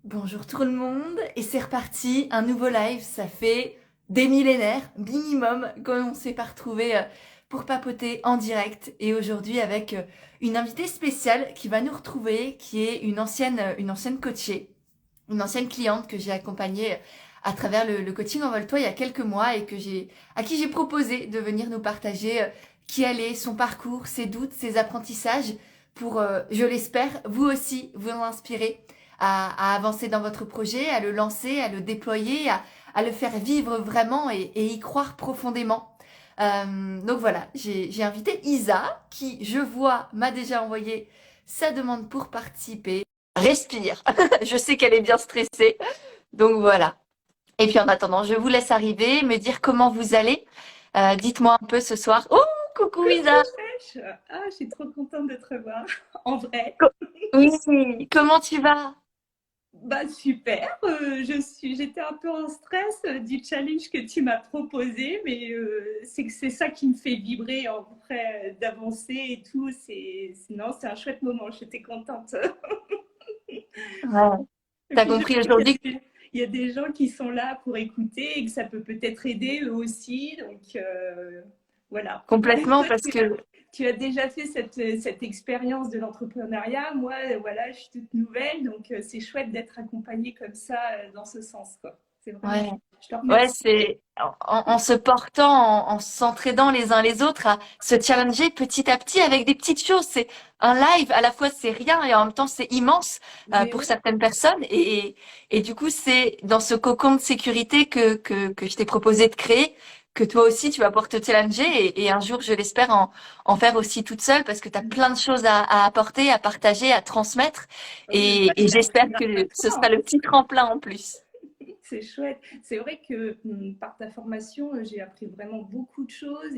Bonjour tout le monde, et c'est reparti, un nouveau live, ça fait des millénaires minimum qu'on ne s'est pas retrouvés pour papoter en direct et aujourd'hui avec une invitée spéciale qui va nous retrouver, qui est une ancienne coachée, une ancienne cliente que j'ai accompagnée à travers le coaching Envole-toi il y a quelques mois et à qui j'ai proposé de venir nous partager qui elle est, son parcours, ses doutes, ses apprentissages pour, je l'espère, vous aussi vous en inspirer à avancer dans votre projet, à le lancer, à le déployer, à le faire vivre vraiment et y croire profondément. Donc voilà, j'ai invité Isa qui, je vois, m'a déjà envoyé sa demande pour participer. Respire, je sais qu'elle est bien stressée, donc voilà. Et puis en attendant, je vous laisse arriver, me dire comment vous allez. Dites-moi un peu ce soir. Oh, coucou Isa. Wesh. Ah, je suis trop contente de te revoir, en vrai. Co- Oui, comment tu vas? Bah super, j'étais un peu en stress du challenge que tu m'as proposé, mais c'est que c'est ça qui me fait vibrer en vrai, d'avancer et tout. Non, c'est un chouette moment, j'étais contente. Ouais. Et T'as puis je compris sais aujourd'hui? il y a des gens qui sont là pour écouter et que ça peut peut-être aider eux aussi. Donc voilà. Complètement Toi, parce que tu as déjà fait cette expérience de l'entrepreneuriat. Moi, voilà, je suis toute nouvelle, donc c'est chouette d'être accompagnée comme ça dans ce sens, quoi. C'est vraiment. ouais, Je te ouais, remercie. c'est en se portant, en s'entraidant les uns les autres à se challenger petit à petit avec des petites choses. C'est un live, à la fois c'est rien et en même temps c'est immense Mais pour oui, certaines personnes. Et du coup, c'est dans ce cocon de sécurité que je t'ai proposé de créer, que toi aussi tu vas pouvoir te challenger et un jour, je l'espère, en faire aussi toute seule parce que tu as plein de choses à apporter, à partager, à transmettre. Et j'ai appris j'espère grâce à que ce toi, sera hein. le petit tremplin en plus. C'est chouette. C'est vrai que par ta formation, j'ai appris vraiment beaucoup de choses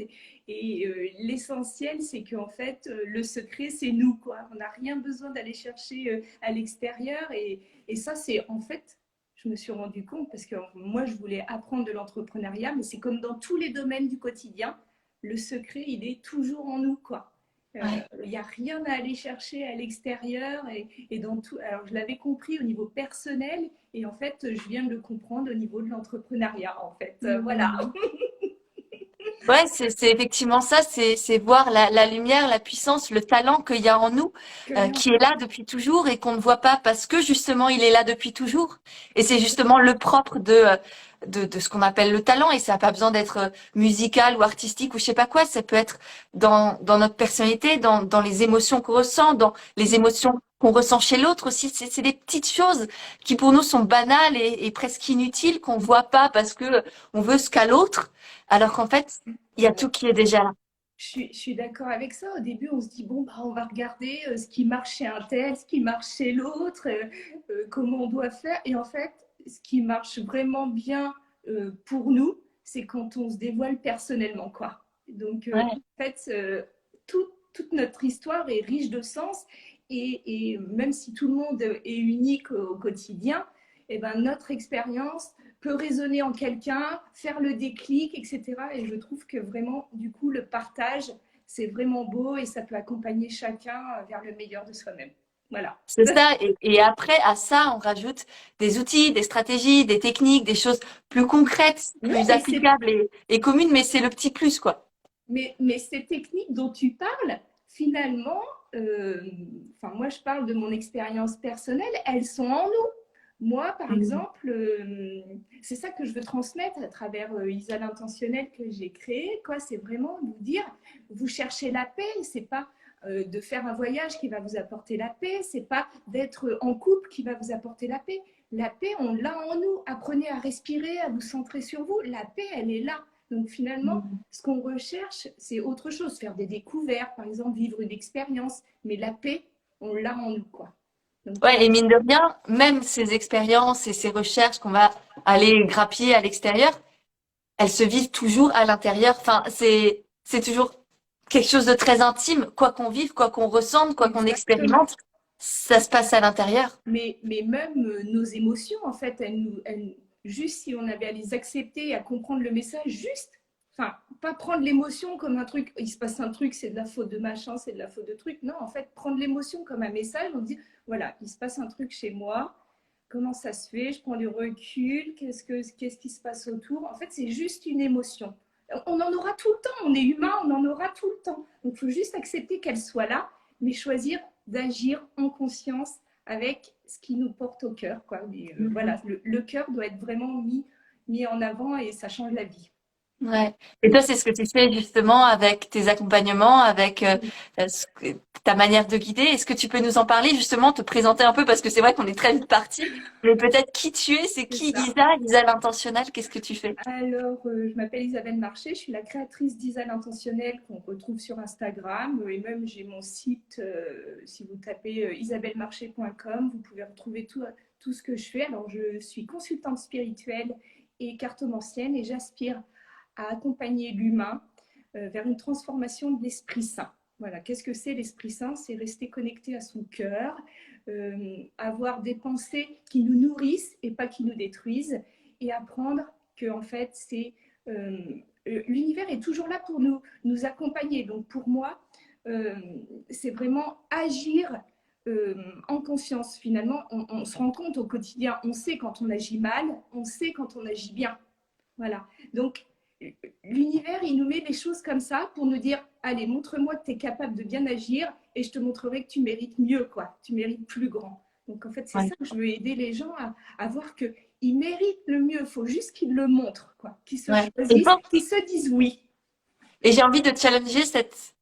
et l'essentiel, c'est qu'en fait, le secret, c'est nous, quoi. On n'a rien besoin d'aller chercher à l'extérieur et ça, c'est en fait, je me suis rendu compte parce que moi, je voulais apprendre de l'entrepreneuriat, mais c'est comme dans tous les domaines du quotidien, le secret, il est toujours en nous, quoi. Ouais. Il n'y a rien à aller chercher à l'extérieur et dans tout. Alors, je l'avais compris au niveau personnel et en fait, je viens de le comprendre au niveau de l'entrepreneuriat, en fait. Voilà. Hmm. Ouais, c'est effectivement ça, c'est voir la lumière, la puissance, le talent qu'il y a en nous, qui est là depuis toujours et qu'on ne voit pas parce que justement il est là depuis toujours. Et c'est justement le propre de ce qu'on appelle le talent. Et ça n'a pas besoin d'être musical ou artistique ou je sais pas quoi. Ça peut être dans notre personnalité, dans les émotions qu'on ressent, dans les émotions qu'on ressent chez l'autre aussi. C'est des petites choses qui pour nous sont banales et presque inutiles qu'on voit pas parce que on veut ce qu'a l'autre. Alors qu'en fait, il y a tout qui est déjà là. Je suis d'accord avec ça. Au début, on se dit, bon, bah, on va regarder ce qui marche chez un tel, ce qui marche chez l'autre, comment on doit faire. Et en fait, ce qui marche vraiment bien pour nous, c'est quand on se dévoile personnellement, quoi. Donc, Ouais. en fait, toute notre histoire est riche de sens. Et même si tout le monde est unique au quotidien, eh ben, notre expérience peut résonner en quelqu'un, faire le déclic, etc. Et je trouve que vraiment, du coup, le partage, c'est vraiment beau et ça peut accompagner chacun vers le meilleur de soi-même. Voilà. C'est ça. Et après, à ça, on rajoute des outils, des stratégies, des techniques, des choses plus concrètes, Ouais, plus applicables et communes, mais c'est le petit plus, quoi. mais ces techniques dont tu parles, finalement, euh, enfin, moi je parle de mon expérience personnelle, elles sont en nous. Moi, par Mhm. exemple, c'est ça que je veux transmettre à travers Isa l'intentionnel que j'ai créé. Quoi, c'est vraiment vous dire, vous cherchez la paix. C'est pas de faire un voyage qui va vous apporter la paix. C'est pas d'être en couple qui va vous apporter la paix. La paix, on l'a en nous. Apprenez à respirer, à vous centrer sur vous. La paix, elle est là. Donc finalement, Mhm. ce qu'on recherche, c'est autre chose, faire des découvertes, par exemple, vivre une expérience. Mais la paix, on l'a en nous, quoi. Donc Ouais, voilà. et mine de rien, même ces expériences et ces recherches qu'on va aller grappiller à l'extérieur, elles se vivent toujours à l'intérieur. Enfin, c'est toujours quelque chose de très intime, quoi qu'on vive, quoi qu'on ressente, quoi qu'on Exactement. expérimente, ça se passe à l'intérieur. Mais même nos émotions, en fait, juste si on avait à les accepter et à comprendre le message, juste, enfin, pas prendre l'émotion comme un truc, il se passe un truc, c'est de la faute de machin, c'est de la faute de truc. Non, en fait, prendre l'émotion comme un message, on dit, voilà, il se passe un truc chez moi, comment ça se fait, je prends du recul, qu'est-ce qui se passe autour. En fait, c'est juste une émotion. On en aura tout le temps, on est humain, on en aura tout le temps. Donc, il faut juste accepter qu'elle soit là, mais choisir d'agir en conscience avec ce qui nous porte au cœur, quoi. Mais, voilà, le cœur doit être vraiment mis en avant et ça change la vie. Ouais. Et toi, c'est ce que tu fais justement avec tes accompagnements, avec ta manière de guider. Est-ce que tu peux nous en parler justement, te présenter un peu parce que c'est vrai qu'on est très vite parti, mais peut-être qui tu es, c'est qui Isa l'intentionnelle, qu'est-ce que tu fais? Alors, je m'appelle Isabelle Marché, je suis la créatrice d'Isa l'intentionnelle qu'on retrouve sur Instagram et même j'ai mon site, si vous tapez isabellemarché.com, vous pouvez retrouver tout ce que je fais. Alors, je suis consultante spirituelle et cartomancienne et j'aspire à accompagner l'humain vers une transformation de l'Esprit Saint. Voilà, qu'est-ce que c'est l'Esprit Saint? C'est rester connecté à son cœur, avoir des pensées qui nous nourrissent et pas qui nous détruisent, et apprendre que en fait, l'univers est toujours là pour nous accompagner. Donc pour moi, c'est vraiment agir en conscience. Finalement, on se rend compte au quotidien, on sait quand on agit mal, on sait quand on agit bien. Voilà. Donc, l'univers, il nous met des choses comme ça pour nous dire, allez, montre-moi que tu es capable de bien agir et je te montrerai que tu mérites mieux, quoi. Tu mérites plus grand. Donc, en fait, c'est ça que je veux aider les gens à voir qu'ils méritent le mieux. Il faut juste qu'ils le montrent, quoi. Qu'ils se choisissent, qu'ils se disent oui. Et j'ai envie de challenger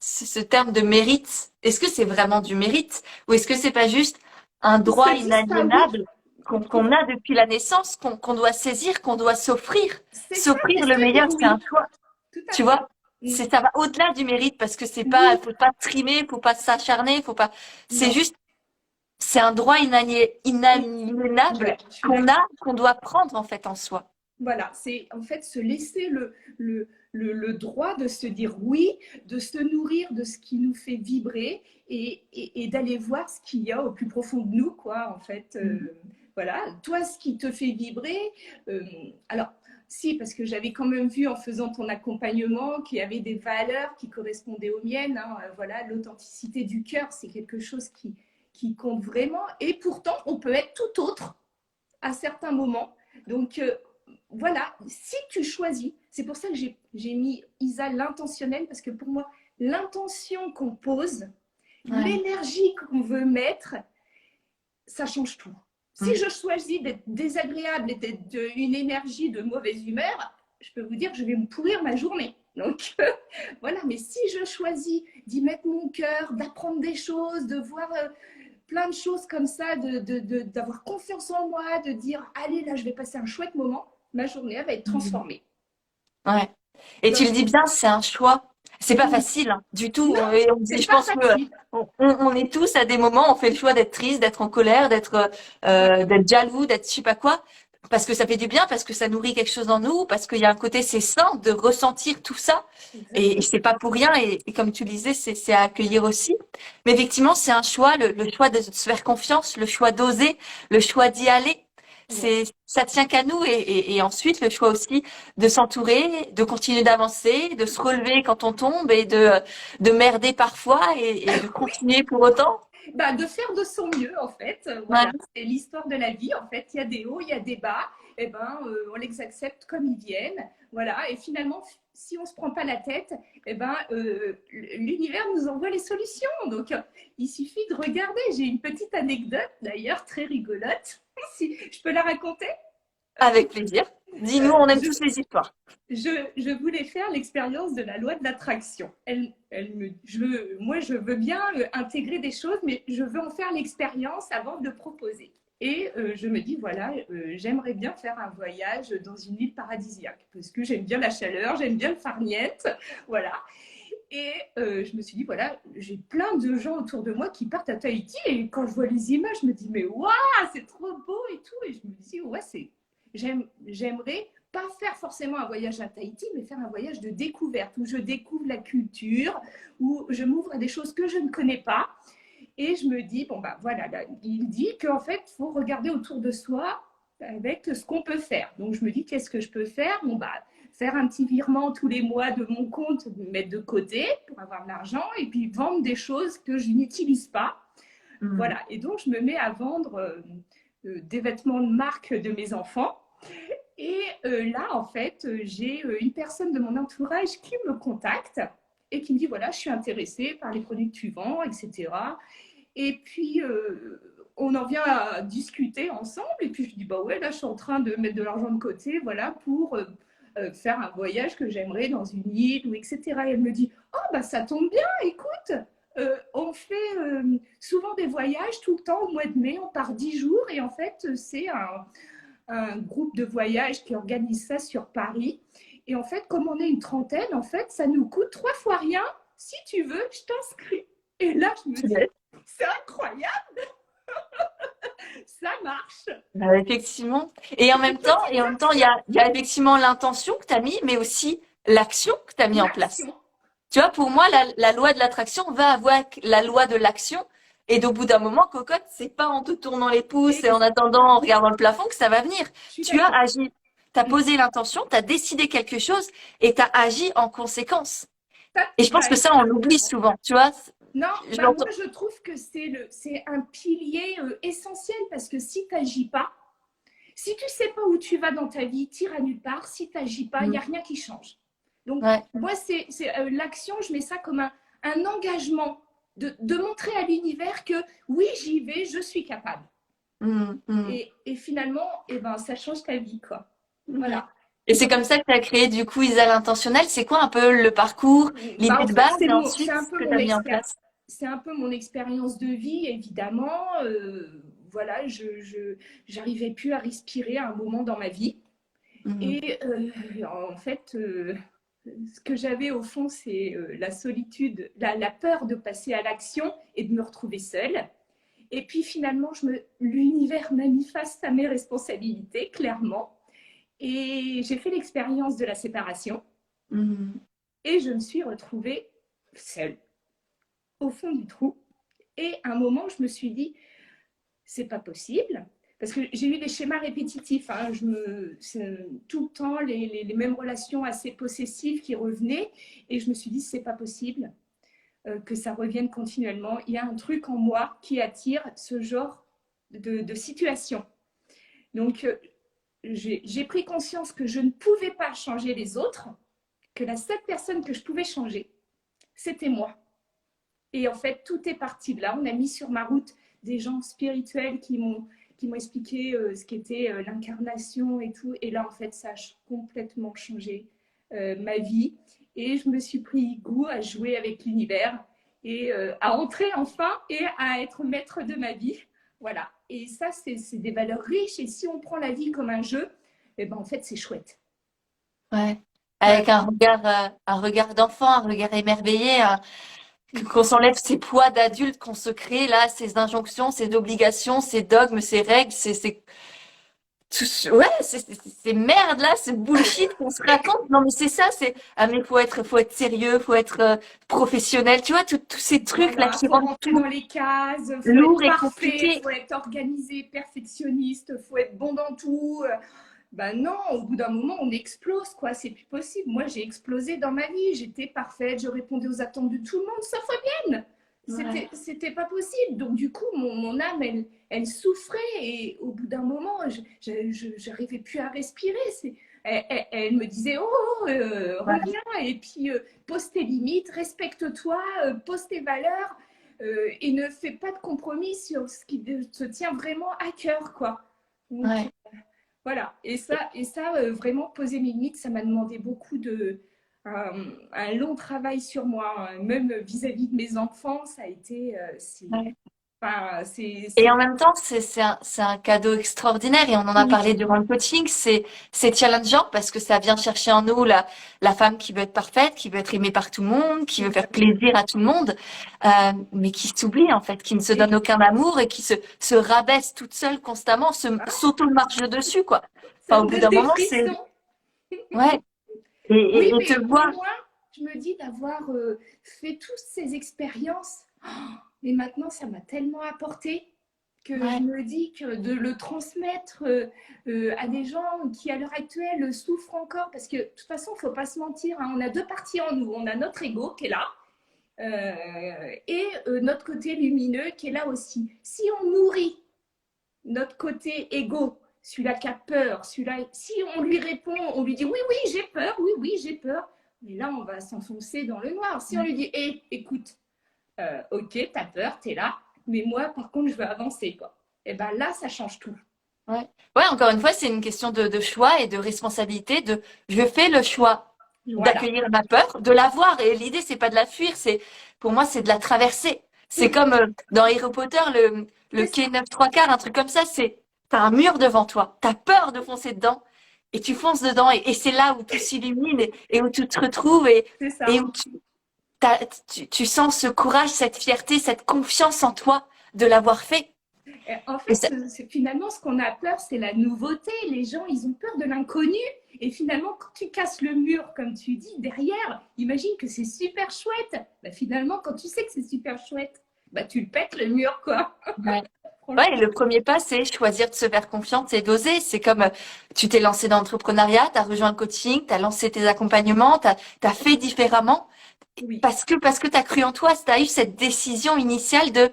ce terme de mérite. Est-ce que c'est vraiment du mérite ou est-ce que c'est pas juste un droit inaliénable qu'on a depuis la naissance, qu'on doit saisir, qu'on doit s'offrir? S'offrir le meilleur, c'est un choix. Tu vois? Ça va au-delà du mérite parce que c'est pas, faut pas trimer, faut pas s'acharner, faut pas, c'est juste, c'est un droit inaliénable qu'on doit prendre en fait en soi. Voilà, c'est en fait se laisser le droit de se dire oui, de se nourrir de ce qui nous fait vibrer et d'aller voir ce qu'il y a au plus profond de nous, quoi, en fait. Voilà, toi, ce qui te fait vibrer. Alors, si, parce que j'avais quand même vu en faisant ton accompagnement qu'il y avait des valeurs qui correspondaient aux miennes. Hein, voilà, l'authenticité du cœur, c'est quelque chose qui compte vraiment. Et pourtant, on peut être tout autre à certains moments. Donc, voilà, si tu choisis, c'est pour ça que j'ai mis Isa l'intentionnel, parce que pour moi, l'intention qu'on pose, l'énergie qu'on veut mettre, ça change tout. Si je choisis d'être désagréable et d'être une énergie de mauvaise humeur, je peux vous dire que je vais me pourrir ma journée. Donc voilà, mais si je choisis d'y mettre mon cœur, d'apprendre des choses, de voir plein de choses comme ça, d'avoir confiance en moi, de dire allez là je vais passer un chouette moment, ma journée elle va être transformée. Ouais. Et donc, tu le dis bien, c'est un choix. C'est pas facile hein, du tout. Non, je pense qu'on est tous à des moments, on fait le choix d'être triste, d'être en colère, d'être jaloux, d'être je sais pas quoi, parce que ça fait du bien, parce que ça nourrit quelque chose en nous, parce qu'il y a un côté c'est sain de ressentir tout ça. Et c'est pas pour rien. Et comme tu le disais, c'est à accueillir aussi. Mais effectivement, c'est un choix, le choix de se faire confiance, le choix d'oser, le choix d'y aller. Ça tient qu'à nous et ensuite le choix aussi de s'entourer, de continuer d'avancer, de se relever quand on tombe et de merder parfois et de continuer pour autant. Bah, de faire de son mieux en fait. Voilà, c'est l'histoire de la vie en fait. Il y a des hauts, il y a des bas. Et ben, on les accepte comme ils viennent. Voilà. Et finalement, si on se prend pas la tête, et ben, l'univers nous envoie les solutions. Donc, il suffit de regarder. J'ai une petite anecdote d'ailleurs très rigolote. Si je peux la raconter? Avec plaisir. Dis-nous, on aime tous les histoires. Je voulais faire l'expérience de la loi de l'attraction. Moi, je veux bien intégrer des choses, mais je veux en faire l'expérience avant de proposer. Et je me dis, voilà, j'aimerais bien faire un voyage dans une île paradisiaque, parce que j'aime bien la chaleur, j'aime bien le farniente, voilà. Et je me suis dit, voilà, j'ai plein de gens autour de moi qui partent à Tahiti, et quand je vois les images, je me dis, mais waouh, c'est trop beau et tout. Et je me dis, ouais, j'aimerais pas faire forcément un voyage à Tahiti, mais faire un voyage de découverte, où je découvre la culture, où je m'ouvre à des choses que je ne connais pas. Et je me dis, bon, bah voilà, là, il dit qu'en fait, il faut regarder autour de soi avec ce qu'on peut faire. Donc, je me dis, qu'est-ce que je peux faire? Bon, bah, faire un petit virement tous les mois de mon compte, mettre de côté pour avoir de l'argent, et puis vendre des choses que je n'utilise pas. Voilà. Et donc, je me mets à vendre des vêtements de marque de mes enfants. Et là, en fait, j'ai une personne de mon entourage qui me contacte et qui me dit, voilà, je suis intéressée par les produits que tu vends, etc. Et puis, on en vient à discuter ensemble. Et puis, je dis, bah ouais, là, je suis en train de mettre de l'argent de côté, voilà, pour faire un voyage que j'aimerais dans une île, ou etc. Et elle me dit, oh, bah ça tombe bien, écoute, on fait souvent des voyages tout le temps au mois de mai, on part 10 jours. Et en fait, c'est un groupe de voyage qui organise ça sur Paris. Et en fait, comme on est une trentaine, en fait, ça nous coûte 3 fois rien. Si tu veux, je t'inscris. Et là, je me dis, c'est incroyable, ça marche. Effectivement. Et en même temps, il y a effectivement l'intention que tu as mis, mais aussi l'action que tu as mis en place. L'action. Tu vois, pour moi, la loi de l'attraction va avoir la loi de l'action. Et au bout d'un moment, cocotte, c'est pas en te tournant les pouces et en attendant, en regardant le plafond que ça va venir. Tu as agi, tu as posé l'intention, tu as décidé quelque chose et tu as agi en conséquence. Et je pense que ça, on l'oublie souvent, tu vois. Non, bah moi je trouve que c'est un pilier essentiel parce que si tu n'agis pas, si tu sais pas où tu vas dans ta vie, tu iras nulle part. Si tu n'agis pas, il n'y a rien qui change. Donc, moi, c'est l'action, je mets ça comme un engagement de montrer à l'univers que oui, j'y vais, je suis capable. Et finalement, eh ben, ça change ta vie, quoi. Voilà. Et c'est comme ça que tu as créé du coup Isa l'intentionnel. C'est quoi un peu le parcours, l'idée de base et ensuite ce que tu as mis en place? C'est un peu mon expérience de vie, évidemment. Voilà, je n'arrivais plus à respirer à un moment dans ma vie. Et en fait, ce que j'avais au fond, c'est la solitude, la peur de passer à l'action et de me retrouver seule. Et puis finalement, l'univers m'a mis face à mes responsabilités, clairement. Et j'ai fait l'expérience de la séparation. Et je me suis retrouvée seule, au fond du trou. Et à un moment, je me suis dit, c'est pas possible. Parce que j'ai eu des schémas répétitifs. Hein. Tout le temps, les mêmes relations assez possessives qui revenaient. Et je me suis dit, c'est pas possible que ça revienne continuellement. Il y a un truc en moi qui attire ce genre de situation. Donc, j'ai pris conscience que je ne pouvais pas changer les autres, que la seule personne que je pouvais changer, c'était moi. Et en fait, tout est parti de là. On a mis sur ma route des gens spirituels qui m'ont expliqué ce qu'était l'incarnation et tout. Et là, en fait, ça a complètement changé ma vie. Et je me suis pris goût à jouer avec l'univers et à entrer enfin et à être maître de ma vie. Voilà. Et ça, c'est des valeurs riches. Et si on prend la vie comme un jeu, eh ben, en fait, c'est chouette. Ouais. Avec un regard d'enfant, un regard émerveillé, qu'on s'enlève ces poids d'adulte, qu'on se crée là, ces injonctions, ces obligations, ces dogmes, ces règles, ces merdes là, ce bullshit qu'on se raconte. Non mais c'est ça, mais faut être sérieux, faut être professionnel, tu vois, tous ces trucs là qui faut rendent rentrer tout dans les cases, faut lourd être et parfait, compliqué. faut être organisé, perfectionniste, faut être bon dans tout. Ben non, au bout d'un moment, on explose, quoi. C'est plus possible. Moi, j'ai explosé dans ma vie. J'étais parfaite, je répondais aux attentes de tout le monde, sauf Fabienne. C'était pas possible. Donc, du coup, mon âme, elle souffrait. Et au bout d'un moment, je n'arrivais plus à respirer. Elle me disait, oh, reviens. Et puis, pose tes limites, respecte-toi, pose tes valeurs. Et ne fais pas de compromis sur ce qui te tient vraiment à cœur, quoi. Donc, voilà, et ça vraiment poser mes limites, ça m'a demandé beaucoup un long travail sur moi, hein. Même vis-à-vis de mes enfants, ça a été, Et en même temps, c'est un cadeau extraordinaire et on en a parlé durant le coaching. C'est challengeant parce que ça vient chercher en nous la femme qui veut être parfaite, qui veut être aimée par tout le monde, qui veut faire plaisir à tout le monde, mais qui s'oublie en fait, qui ne se donne aucun amour et qui se rabaisse toute seule constamment, s'auto-marche dessus quoi. Enfin, au bout d'un moment, c'est ouais. Oui, Et mais te voir. au moins, je me dis d'avoir fait toutes ces expériences. Mais maintenant, ça m'a tellement apporté que je me dis que de le transmettre à des gens qui, à l'heure actuelle, souffrent encore. Parce que, de toute façon, il ne faut pas se mentir, hein, on a deux parties en nous. On a notre ego qui est là et notre côté lumineux qui est là aussi. Si on nourrit notre côté égo, celui-là qui a peur, celui-là, si on lui répond, on lui dit oui, oui, j'ai peur, oui, oui, j'ai peur. Mais là, on va s'enfoncer dans le noir. Si on lui dit, hé, écoute, ok, t'as peur, t'es là, mais moi, par contre, je veux avancer, quoi. Et ben là, ça change tout. Ouais. Ouais, encore une fois, c'est une question de choix et de responsabilité. Je fais le choix Voilà. d'accueillir ma peur, de la voir. Et l'idée, c'est pas de la fuir, pour moi, c'est de la traverser. C'est Oui, comme dans Harry Potter, le c'est ça. quai 9 3 quarts, un truc comme ça. T'as un mur devant toi. T'as peur de foncer dedans. Et tu fonces dedans. Et c'est là où tout s'illumine et où tu te retrouves C'est et ça. où tu sens ce courage, cette fierté, cette confiance en toi de l'avoir fait. Et en Et fait, finalement, ce qu'on a peur, c'est la nouveauté. Les gens, ils ont peur de l'inconnu. Et finalement, quand tu casses le mur, comme tu dis, derrière, imagine que c'est super chouette. Bah, finalement, quand tu sais que c'est super chouette, bah, tu le pètes le mur, quoi. ouais. Ouais, et Franchement. le premier pas, c'est choisir de se faire confiance et d'oser. C'est comme tu t'es lancé dans l'entrepreneuriat, tu as rejoint le coaching, tu as lancé tes accompagnements, tu as fait différemment Oui, parce que tu as cru en toi, tu as eu cette décision initiale de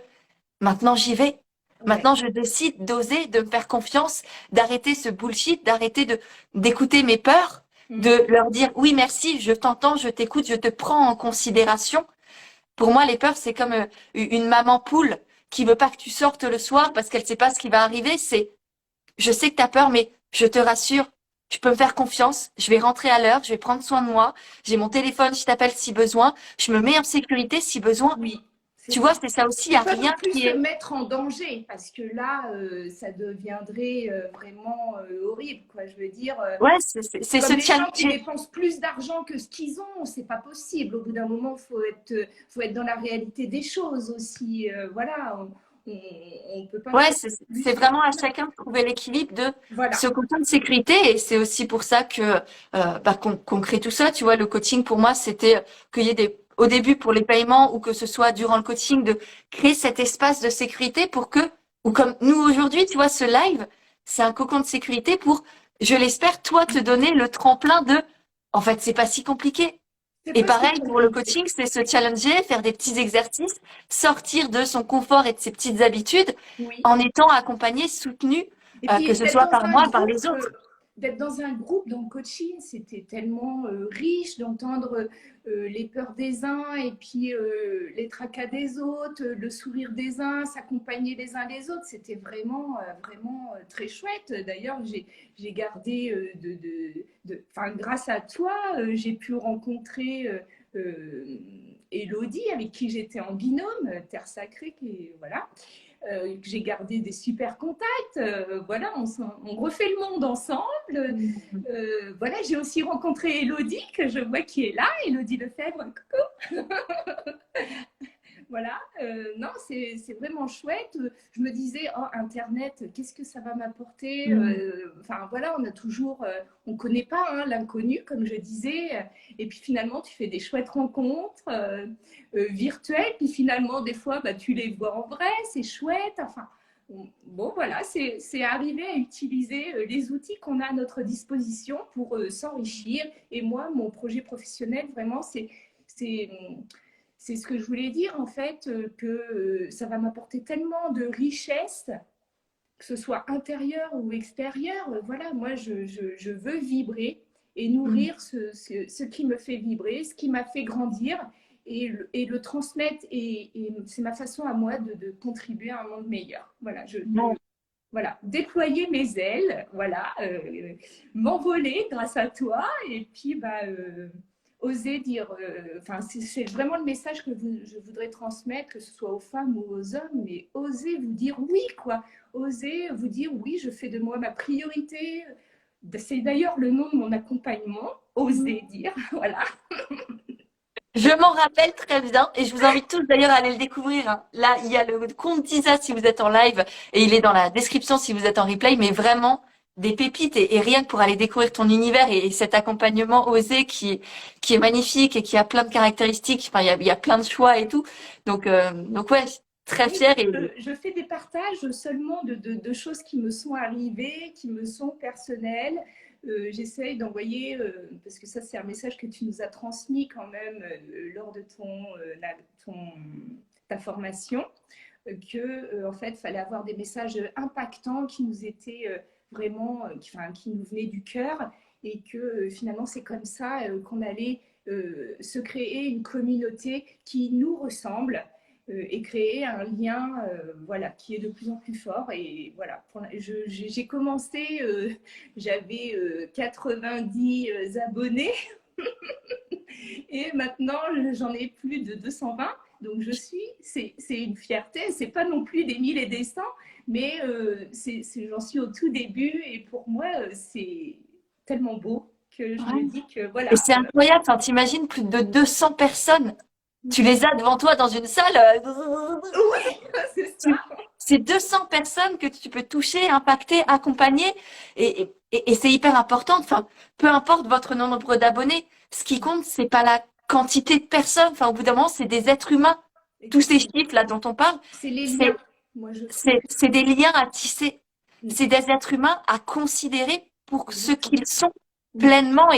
maintenant j'y vais. ouais. Maintenant, je décide d'oser, de me faire confiance, d'arrêter ce bullshit, d'arrêter d'écouter mes peurs, Mm. de leur dire oui, merci, je t'entends, je t'écoute, je te prends en considération. Pour moi, les peurs, c'est comme une maman poule qui veut pas que tu sortes le soir parce qu'elle sait pas ce qui va arriver. Je sais que tu as peur, mais je te rassure, tu peux me faire confiance. Je vais rentrer à l'heure, je vais prendre soin de moi. J'ai mon téléphone, je t'appelle si besoin. Je me mets en sécurité si besoin. Oui, c'est Tu vois, ça. c'est ça aussi. Il y Faut a pas non rien plus qui se est. mettre en danger parce que là, ça deviendrait vraiment horrible, quoi. Je veux dire, Ouais, c'est comme se les gens qui challenger. dépensent plus d'argent que ce qu'ils ont, c'est pas possible. Au bout d'un moment, faut être dans la réalité des choses aussi. Voilà, on peut pas Ouais, faire c'est plus. vraiment à chacun de trouver l'équilibre de ce Voilà. côté de sécurité. Et c'est aussi pour ça que qu'on crée tout ça. Tu vois, le coaching pour moi, c'était qu'il y ait au début pour les paiements ou que ce soit durant le coaching, de créer cet espace de sécurité pour que, ou comme nous aujourd'hui, tu vois, ce live, c'est un cocon de sécurité pour, je l'espère, toi, te donner le tremplin de, en fait, c'est pas si compliqué. C'est Et pas si pareil pour le compliqué. coaching, c'est se challenger, faire des petits exercices, sortir de son confort et de ses petites habitudes Oui. en étant accompagné, soutenu, Et que puis ce soit par moi, par les autres. d'être dans un groupe dans le coaching, c'était tellement riche d'entendre les peurs des uns et puis les tracas des autres, le sourire des uns, s'accompagner les uns les autres. C'était vraiment, vraiment très chouette. D'ailleurs, j'ai gardé grâce à toi, j'ai pu rencontrer Elodie avec qui j'étais en binôme, Terre Sacrée, qui voilà. J'ai gardé des super contacts. Voilà, on refait le monde ensemble. Voilà, j'ai aussi rencontré Elodie, que je vois qui est là, Elodie Lefebvre. Coucou. Voilà, non, c'est vraiment chouette. Je me disais, oh, Internet, qu'est-ce que ça va m'apporter? Enfin, voilà, on a toujours, on ne connaît pas hein, l'inconnu, comme je disais. Et puis finalement, tu fais des chouettes rencontres virtuelles. Puis finalement, des fois, bah, tu les vois en vrai, c'est chouette. Enfin, bon, voilà, c'est arriver à utiliser les outils qu'on a à notre disposition pour s'enrichir. Et moi, mon projet professionnel, vraiment, c'est c'est ce que je voulais dire en fait, que ça va m'apporter tellement de richesse, que ce soit intérieur ou extérieur. Voilà, moi je veux vibrer et nourrir ce qui me fait vibrer, ce qui m'a fait grandir et le transmettre. Et c'est ma façon à moi de contribuer à un monde meilleur. Voilà, voilà, déployer mes ailes, voilà, m'envoler grâce à toi et puis bah, oser dire, enfin c'est vraiment le message que je voudrais transmettre, que ce soit aux femmes ou aux hommes, mais oser vous dire oui quoi, oser vous dire oui, je fais de moi ma priorité. C'est d'ailleurs le nom de mon accompagnement, oser dire, voilà. Je m'en rappelle très bien et je vous invite tous d'ailleurs à aller le découvrir, hein. Là, il y a le compte Tisa si vous êtes en live et il est dans la description si vous êtes en replay, mais vraiment des pépites et rien que pour aller découvrir ton univers et cet accompagnement osé qui est magnifique et qui a plein de caractéristiques. Enfin, il y a plein de choix et tout. Donc ouais, très Oui, fière et je fais des partages seulement de choses qui me sont arrivées, qui me sont personnelles. J'essaye d'envoyer, parce que ça c'est un message que tu nous as transmis quand même lors de ta formation, en fait, il fallait avoir des messages impactants qui nous étaient vraiment, qui nous venaient du cœur, et que finalement, c'est comme ça qu'on allait se créer une communauté qui nous ressemble et créer un lien voilà, qui est de plus en plus fort. Et voilà, j'ai commencé, j'avais 90 abonnés et maintenant j'en ai plus de 220. Donc c'est une fierté, c'est pas non plus des 1000 et des 100, mais j'en suis au tout début, et pour moi c'est tellement beau que je me Ouais. dis que Et voilà. c'est incroyable, enfin, t'imagines plus de 200 personnes. Tu les as devant toi dans une salle. Oui, c'est ça. C'est 200 personnes que tu peux toucher, impacter, accompagner. Et c'est hyper important. Enfin, peu importe votre nombre d'abonnés, ce qui compte, c'est pas la quantité de personnes. Enfin, au bout d'un moment, c'est des êtres humains. Tous ces Exactement. chiffres là dont on parle, C'est les c'est liens, moi je trouve. c'est des liens à tisser. Mm. C'est des êtres humains à considérer pour ce Exactement. qu'ils sont Oui. pleinement.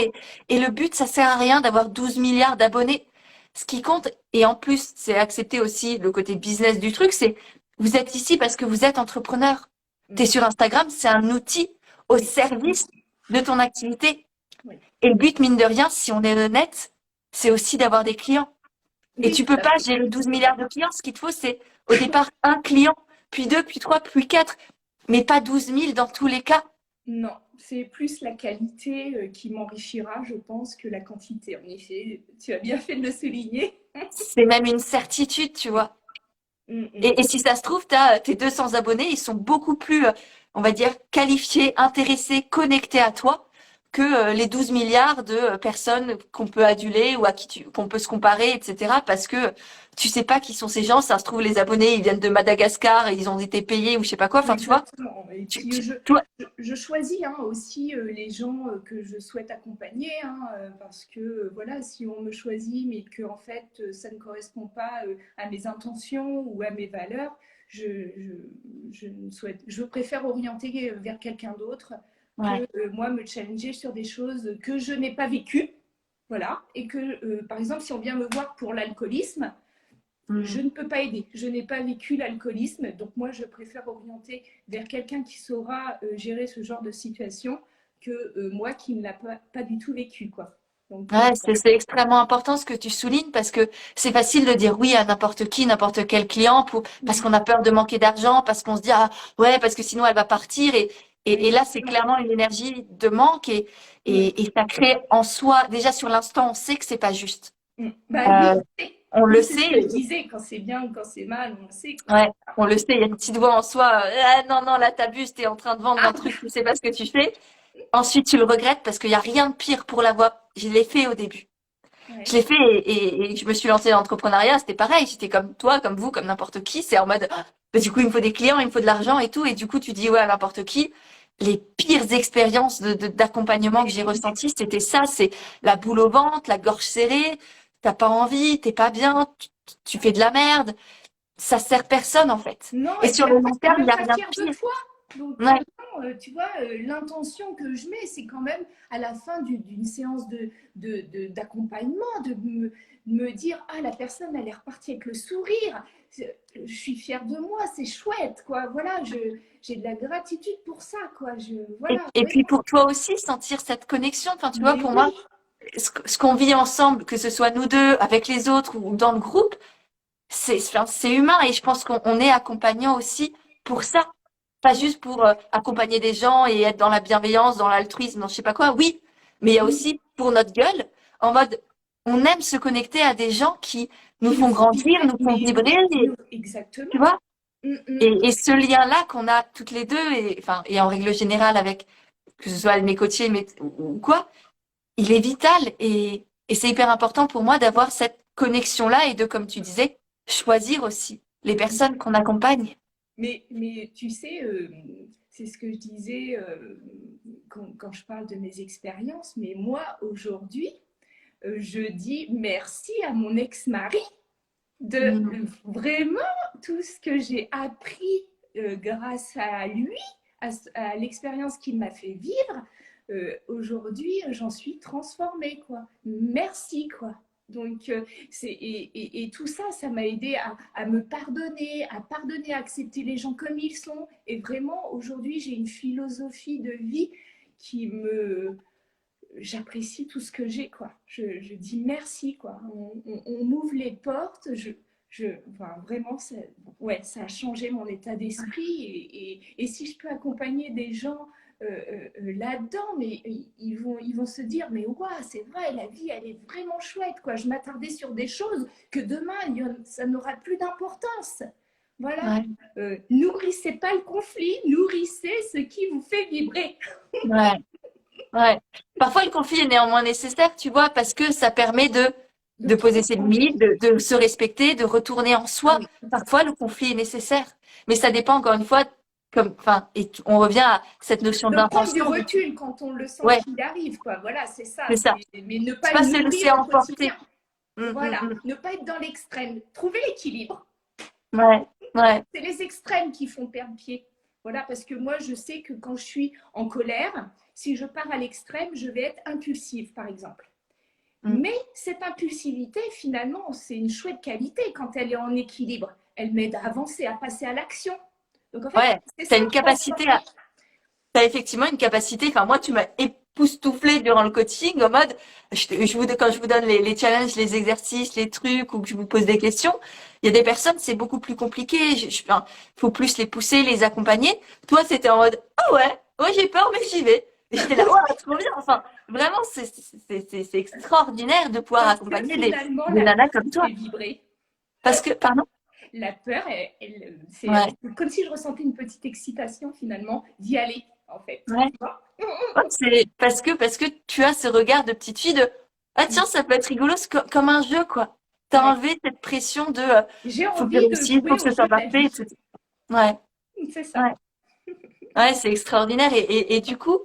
Et le but, ça sert à rien d'avoir 12 milliards d'abonnés. Ce qui compte, et en plus, c'est accepter aussi le côté business du truc, c'est vous êtes ici parce que vous êtes entrepreneur. Mm. T'es sur Instagram, c'est un outil au Exactement. service de ton activité. Oui. Et le but, mine de rien, si on est honnête, c'est aussi d'avoir des clients. Et Oui, tu tout peux à pas fait. gérer 12 milliards de clients. Ce qu'il te faut, c'est au départ un client, puis deux, puis trois, puis quatre. Mais pas 12 000 dans tous les cas. Non, c'est plus la qualité qui m'enrichira, je pense, que la quantité. En effet, tu as bien fait de le souligner. C'est même une certitude, tu vois. Mm, mm. Et si ça se trouve, t'as tes 200 abonnés, ils sont beaucoup plus, on va dire, qualifiés, intéressés, connectés à toi que les 12 milliards de personnes qu'on peut aduler ou à qu'on peut se comparer, etc. Parce que tu sais pas qui sont ces gens. Ça se trouve, les abonnés, ils viennent de Madagascar et ils ont été payés ou je sais pas quoi. Enfin, tu vois, Exactement. Et tu, puis, tu- toi, je choisis hein, aussi les gens que je souhaite accompagner, hein, parce que voilà, si on me choisit, mais que en fait, ça ne correspond pas à mes intentions ou à mes valeurs, je, je, je préfère orienter vers quelqu'un d'autre ouais. que moi me challenger sur des choses que je n'ai pas vécues. Voilà. Et que, par exemple, si on vient me voir pour l'alcoolisme, je Hmm. ne peux pas aider. Je n'ai pas vécu l'alcoolisme, donc moi je préfère orienter vers quelqu'un qui saura gérer ce genre de situation que moi qui ne l'a pas du tout vécu, quoi. Donc Ouais, c'est extrêmement important ce que tu soulignes parce que c'est facile de dire oui à n'importe qui, n'importe quel client parce qu'on a peur de manquer d'argent, parce qu'on se dit ah ouais, parce que sinon elle va partir et là c'est exactement. clairement une énergie de manque Oui. et ça crée en soi, déjà sur l'instant, on sait que c'est pas juste. Bah oui, Euh, on le oui, c'est ce que sait, je disais. Quand c'est bien ou quand c'est mal, on le sait, quoi. ouais, on le sait, il y a une petite voix en soi, ah non, non, là t'abuses, t'es en train de vendre un Ah, truc, tu sais pas ce que tu fais. Ensuite, tu le regrettes parce qu'il y a rien de pire pour la voix. Je l'ai fait au début. Je ouais. l'ai fait et je me suis lancée dans l'entrepreneuriat, c'était pareil, j'étais comme toi, comme vous, comme n'importe qui, c'est en mode, ah, bah, du coup, il me faut des clients, il me faut de l'argent et tout, et du coup, tu dis ouais à n'importe qui. Les pires expériences d'accompagnement que j'ai ressenties, c'était ça, c'est la boule au ventre, la gorge serrée, t'as pas envie, t'es pas bien, tu fais de la merde, ça sert personne en fait. Non, Et et sur puis le après, long t'es terme, il même n'y a pas rien de fier de pire. toi. Donc, Ouais, non, tu vois, l'intention que je mets, c'est quand même à la fin d'une séance d'accompagnement, de me dire, ah, la personne, elle est repartie avec le sourire. Je suis fière de moi, c'est chouette, quoi. Voilà, j'ai de la gratitude pour ça, quoi. Voilà, et puis vraiment. pour toi aussi, sentir cette connexion, enfin, tu vois, Mais pour moi, oui, ce qu'on vit ensemble, que ce soit nous deux, avec les autres ou dans le groupe, enfin, c'est humain et je pense qu'on est accompagnant aussi pour ça. Pas juste pour accompagner des gens et être dans la bienveillance, dans l'altruisme, dans je sais pas quoi. Oui, mais il y a oui, aussi pour notre gueule, en mode, on aime se connecter à des gens qui nous qui nous font font grandir, vibrer. nous font Mais vibrer, oui, tu exactement. vois. Mm, mm. Et ce lien-là qu'on a toutes les deux et enfin et en règle générale avec que ce soit mes coachés ou quoi, il est vital et c'est hyper important pour moi d'avoir cette connexion-là et de, comme tu disais, choisir aussi les personnes qu'on accompagne. Mais tu sais, c'est ce que je disais quand je parle de mes expériences, mais moi, aujourd'hui, je dis merci à mon ex-mari de Mm. vraiment tout ce que j'ai appris grâce à lui, à l'expérience qu'il m'a fait vivre. Aujourd'hui, j'en suis transformée, quoi. Merci, quoi. Donc, et tout ça, ça m'a aidé à me pardonner, à accepter les gens comme ils sont. Et vraiment, aujourd'hui, j'ai une philosophie de vie qui me... J'apprécie tout ce que j'ai, quoi. Je dis merci, quoi. On m'ouvre les portes, enfin, vraiment, ça, ouais, ça a changé mon état d'esprit. Et si je peux accompagner des gens là-dedans, mais ils vont se dire, mais ouais, c'est vrai, la vie, elle est vraiment chouette, quoi. Je m'attardais sur des choses que demain, ça n'aura plus d'importance. Voilà. Ouais. Nourrissez pas le conflit, nourrissez ce qui vous fait vibrer. Ouais. Ouais. Parfois, le conflit est néanmoins nécessaire, tu vois, parce que ça permet De de poser ses transformer. limites, de se respecter, de retourner en Ah soi. oui. Parfois, le conflit est nécessaire. Mais ça dépend encore une fois, comme, enfin, on revient à cette notion De prendre du d'intention. recul quand on le sent Ouais, qu'il arrive, quoi. Voilà, c'est ça. c'est ça. Mais ne C'est pas pas le se laisser nourrir au emporter. quotidien. Hum, Voilà, hum. ne pas être dans l'extrême. Trouver l'équilibre. Ouais, ouais. C'est les extrêmes qui font perdre pied. Voilà, parce que moi, je sais que quand je suis en colère, si je pars à l'extrême, je vais être impulsive, par exemple. Hum. Mais cette impulsivité, finalement, c'est une chouette qualité quand elle est en équilibre. Elle m'aide à avancer, à passer à l'action. Donc, en fait, Ouais. c'est T'as ça, une capacité transformer. t'as effectivement une capacité, enfin moi tu m'as époustouflé durant le coaching en mode, quand je vous donne les challenges, les exercices, les trucs ou que je vous pose des questions, il y a des personnes c'est beaucoup plus compliqué, enfin, faut plus les pousser, les accompagner. Toi c'était en mode, ah ouais j'ai peur mais j'y vais. Et j'étais là, ouais, trop bien, enfin vraiment c'est extraordinaire de pouvoir Parce que accompagner finalement, des la nanas peur comme me toi. fait vibrer. Parce que, pardon? La peur, c'est Ouais, comme si je ressentais une petite excitation finalement d'y aller, en fait. ouais. Tu vois. Ouais, c'est parce que tu as ce regard de petite fille de ah tiens ça peut être rigolo c'est comme un jeu quoi. T'as Ouais. enlevé cette pression de J'ai faut que je envie de réussisse, faut jouer que au ce soit jeu de la parfait, vie. etc. Ouais, C'est ça. ouais, ouais, c'est extraordinaire et du coup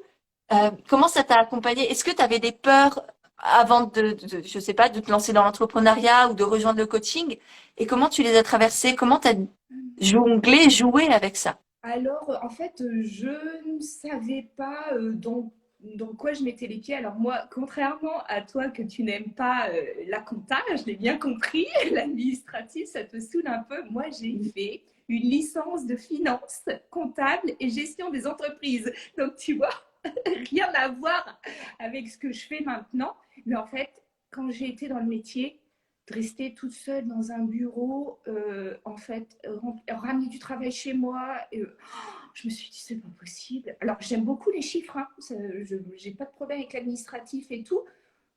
comment ça t'a accompagné? Est-ce que tu avais des peurs avant je sais pas de te lancer dans l'entrepreneuriat ou de rejoindre le coaching et comment tu les as traversées? Comment t'as jonglé, joué avec ça? Alors, en fait, je ne savais pas dans quoi je mettais les pieds. Alors moi, contrairement à toi que tu n'aimes pas la compta, je l'ai bien compris, l'administratif, ça te saoule un peu. Moi, j'ai fait une licence de finance comptable et gestion des entreprises. Donc, tu vois, rien à voir avec ce que je fais maintenant. Mais en fait, quand j'ai été dans le métier, de rester toute seule dans un bureau, en fait, ramener du travail chez moi, je me suis dit, c'est pas possible. Alors, j'aime beaucoup les chiffres, hein. Je n'ai pas de problème avec l'administratif et tout,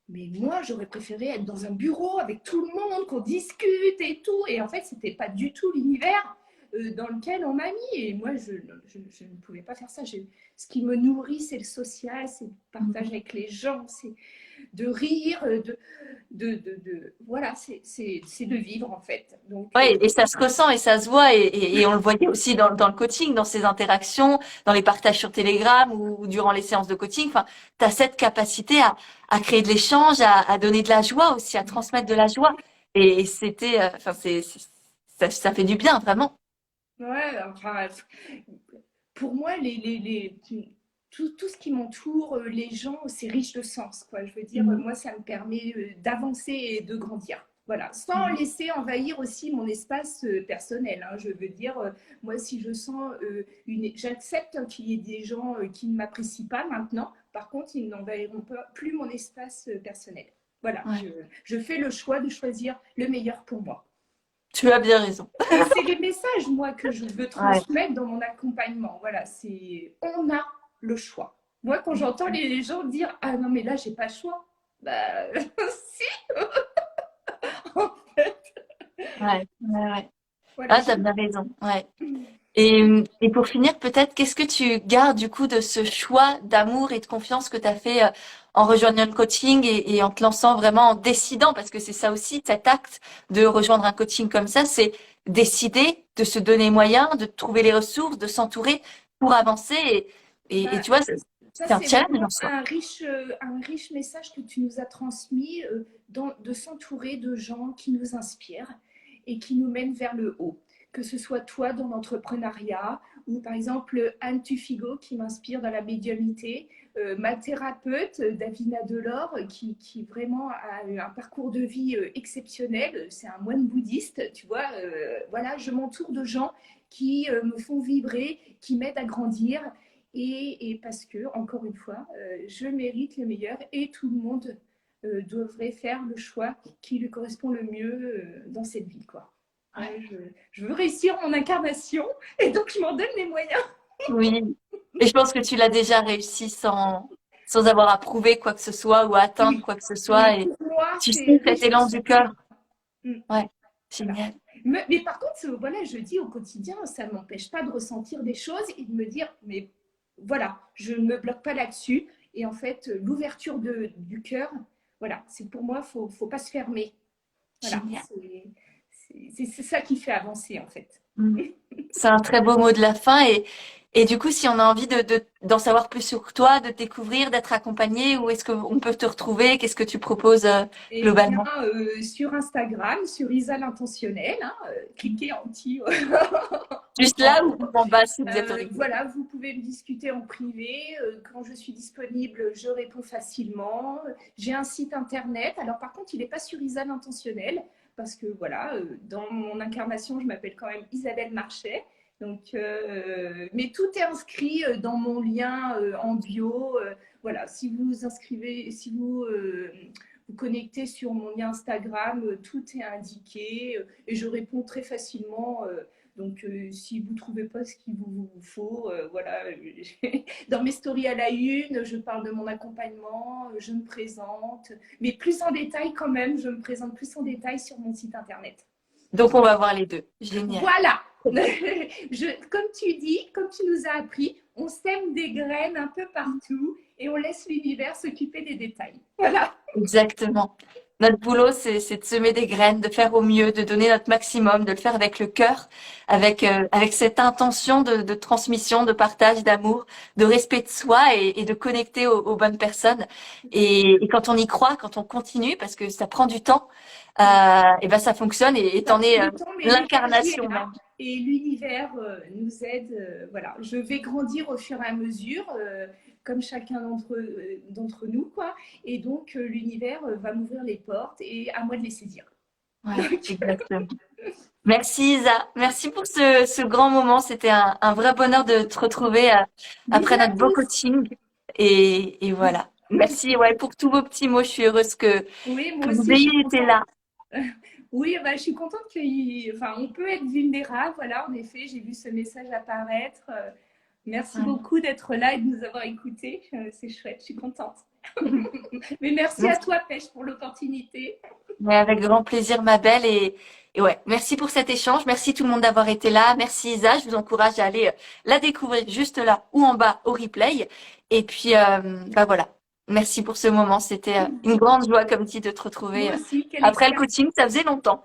mais moi, j'aurais préféré être dans un bureau avec tout le monde, qu'on discute et tout. Et en fait, c'était pas du tout l'univers dans lequel on m'a mis. Et moi, je ne pouvais pas faire ça. Ce qui me nourrit, c'est le social, c'est le partage avec les gens, c'est de rire, voilà, c'est de vivre en fait. Donc, Ouais, et ça se ressent et ça se voit et on le voyait aussi dans le coaching, dans ces interactions, dans les partages sur Telegram ou durant les séances de coaching. Enfin, tu as cette capacité à créer de l'échange, à donner de la joie aussi, à transmettre de la joie. Et c'était, enfin, ça fait du bien, vraiment. ouais, enfin, pour moi, tout ce qui m'entoure, les gens, c'est riche de sens, quoi. Je veux dire, Mhm. moi, ça me permet d'avancer et de grandir. Voilà, sans Mhm. laisser envahir aussi mon espace personnel, hein. Je veux dire, moi, si je sens j'accepte qu'il y ait des gens qui ne m'apprécient pas maintenant. Par contre, ils n'envahiront plus mon espace personnel. Voilà, Ouais. je fais le choix de choisir le meilleur pour moi. Tu as bien raison. Et c'est les messages, moi, que je veux Ouais. transmettre dans mon accompagnement. Voilà, c'est on a le choix. Moi, quand j'entends les gens dire ah non, mais là, j'ai pas le choix, bah, si, en fait, Ouais. Ouais, ouais. voilà, Ah, t'as bien raison. Ouais. Et pour finir, peut-être, qu'est-ce que tu gardes du coup de ce choix d'amour et de confiance que tu as fait en rejoignant le coaching et en te lançant vraiment en décidant, parce que c'est ça aussi, cet acte de rejoindre un coaching comme ça, c'est décider de se donner moyens, de trouver les ressources, de s'entourer pour avancer. Et bah, tu vois, ça, c'est un c'est challenge en vraiment soi. un riche message que tu nous as transmis de s'entourer de gens qui nous inspirent et qui nous mènent vers le haut. Que ce soit toi dans l'entrepreneuriat ou par exemple Anne Tufigo qui m'inspire dans la médiumnité, ma thérapeute Davina Delors qui vraiment a un parcours de vie exceptionnel, c'est un moine bouddhiste, tu vois, voilà, je m'entoure de gens qui me font vibrer, qui m'aident à grandir et parce que, encore une fois, je mérite le meilleur et tout le monde devrait faire le choix qui lui correspond le mieux dans cette vie, quoi. Ouais, je veux réussir mon incarnation et donc je m'en donne les moyens. Oui. Et je pense que tu l'as déjà réussi sans avoir à prouver quoi que ce soit ou à atteindre Oui, quoi que ce oui, soit. Et pour moi, tu c'est sais cet réussir élan son du cœur. chemin. Ouais, Voilà. génial. Mais par contre, voilà, je dis au quotidien, ça ne m'empêche pas de ressentir des choses et de me dire, mais voilà, je ne me bloque pas là-dessus. Et en fait, l'ouverture du cœur, voilà, c'est pour moi, faut pas se fermer. Voilà, Génial. c'est ça qui fait avancer en fait. Mm. C'est un très beau mot de la fin et du coup, si on a envie d'en savoir plus sur toi, de te découvrir, d'être accompagné, où est-ce qu'on peut te retrouver? Qu'est-ce que tu proposes Eh bien, globalement? sur Instagram, sur Isa l'intentionnel, hein, cliquez en petit Juste en là ou haut. en bas si vous êtes original? Voilà, vous pouvez me discuter en privé. Quand je suis disponible, je réponds facilement. J'ai un site internet. Alors, par contre, il n'est pas sur Isa l'intentionnel parce que, voilà, dans mon incarnation, je m'appelle quand même Isabelle Marchais. Donc, mais tout est inscrit dans mon lien en bio. Voilà, si vous vous inscrivez, si vous vous connectez sur mon lien Instagram, tout est indiqué et je réponds très facilement. Donc, si vous ne trouvez pas ce qu'il vous faut, voilà. Dans mes stories à la une, je parle de mon accompagnement, je me présente, mais plus en détail quand même, je me présente plus en détail sur mon site internet. Donc, on va voir les deux. Génial. Voilà. Comme tu dis, comme tu nous as appris, on sème des graines un peu partout et on laisse l'univers s'occuper des détails. Voilà. Exactement. Notre boulot, c'est de semer des graines, de faire au mieux, de donner notre maximum, de le faire avec le cœur, avec cette intention de transmission, de partage, d'amour, de respect de soi et de connecter aux bonnes personnes. Et quand on y croit, quand on continue, parce que ça prend du temps, et ben ça fonctionne et Ça t'en es prend du temps, mais l'énergie l'incarnation est là même. et l'univers nous aide. Voilà, je vais grandir au fur et à mesure, comme chacun d'entre nous, quoi. Et donc l'univers va m'ouvrir les portes et à moi de les saisir. Ouais, Donc, exactement. Merci Isa, merci pour ce grand moment. C'était un vrai bonheur de te retrouver après bisous à notre beau tous. coaching. Et voilà. Merci ouais, pour tous vos petits mots. Je suis heureuse Oui, moi que vous aussi, je suis ayez été contente. là. Oui, bah, je suis contente enfin, on peut être vulnérable. Voilà, en effet, j'ai vu ce message apparaître. Merci Ouais. beaucoup d'être là et de nous avoir écoutés. C'est chouette, je suis contente. Mais merci à Merci. toi, Pêche, pour l'opportunité. Mais avec grand plaisir, ma belle. Et ouais, merci pour cet échange. Merci tout le monde d'avoir été là. Merci Isa. Je vous encourage à aller la découvrir juste là ou en bas au replay. Et puis, bah voilà. Merci pour ce moment. C'était une grande joie, comme dit, de te retrouver Moi aussi, quelle après le expérience. coaching. Ça faisait longtemps.